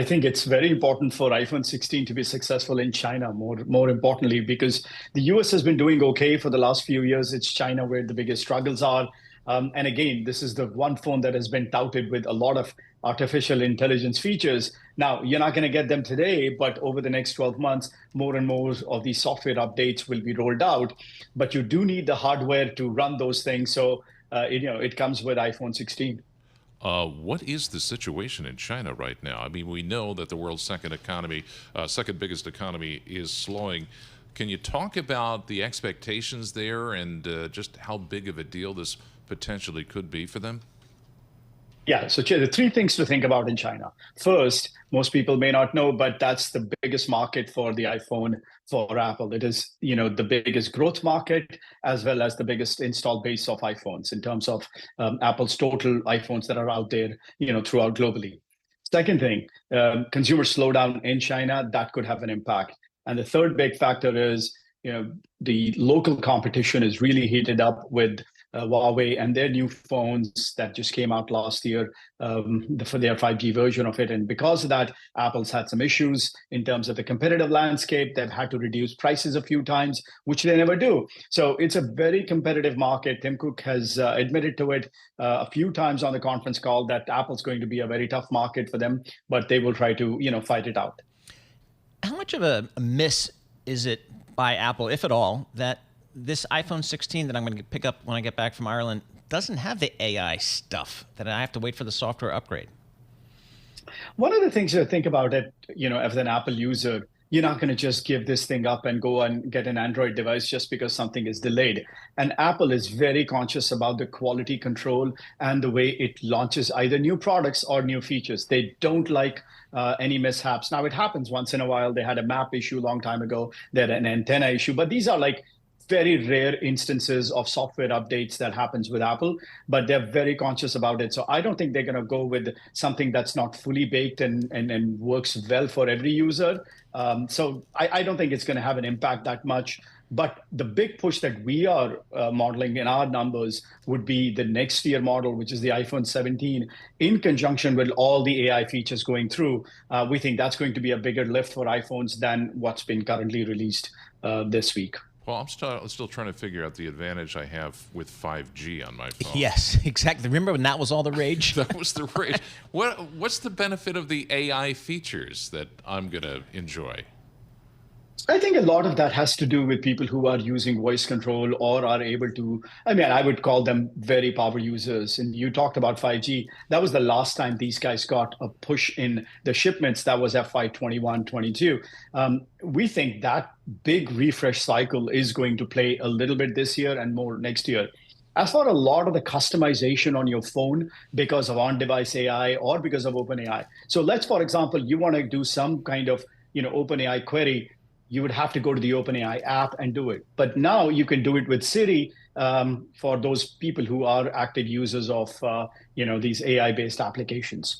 I think it's very important for iPhone 16 to be successful in China, more importantly, because the US has been doing okay for the last few years. It's China where the biggest struggles are. And again, this is the one phone that has been touted with a lot of artificial intelligence features. Now, you're not going to get them today, but over the next 12 months, more and more of these software updates will be rolled out. But you do need the hardware to run those things. So, it comes with iPhone 16. What is the situation in China right now? I mean, we know that the world's second biggest economy, is slowing. Can you talk about the expectations there and just how big of a deal this potentially could be for them? Yeah, so the three things to think about in China. First, most people may not know, but that's the biggest market for the iPhone for Apple. It is, the biggest growth market as well as the biggest install base of iPhones in terms of Apple's total iPhones that are out there, throughout globally. Second thing, consumer slowdown in China, that could have an impact. And the third big factor is, the local competition is really heated up with Huawei and their new phones that just came out last year for their 5G version of it. And because of that, Apple's had some issues in terms of the competitive landscape. They've had to reduce prices a few times, which they never do. So it's a very competitive market. Tim Cook has admitted to it a few times on the conference call that Apple's going to be a very tough market for them, but they will try to, fight it out. How much of a miss is it by Apple, if at all, that this iPhone 16 that I'm going to pick up when I get back from Ireland doesn't have the AI stuff, that I have to wait for the software upgrade? One of the things to think about it, as an Apple user, you're not going to just give this thing up and go and get an Android device just because something is delayed. And Apple is very conscious about the quality control and the way it launches either new products or new features. They don't like any mishaps. Now, it happens once in a while. They had a map issue a long time ago. They had an antenna issue, but these are like very rare instances of software updates that happens with Apple, but they're very conscious about it. So I don't think they're going to go with something that's not fully baked and works well for every user. So I don't think it's going to have an impact that much. But the big push that we are modeling in our numbers would be the next year model, which is the iPhone 17, in conjunction with all the AI features going through. We think that's going to be a bigger lift for iPhones than what's been currently released this week. Well, I'm still trying to figure out the advantage I have with 5G on my phone. Yes, exactly. Remember when that was all the rage? That was the rage. What's the benefit of the AI features that I'm going to enjoy? I think a lot of that has to do with people who are using voice control or are able to, I would call them very power users. And you talked about 5G. That was the last time these guys got a push in the shipments. That was FY 21, 22. We think that big refresh cycle is going to play a little bit this year and more next year. As for a lot of the customization on your phone because of on-device AI or because of OpenAI. So let's, for example, you want to do some kind of, OpenAI query. You would have to go to the OpenAI app and do it. But now you can do it with Siri for those people who are active users of, these AI-based applications.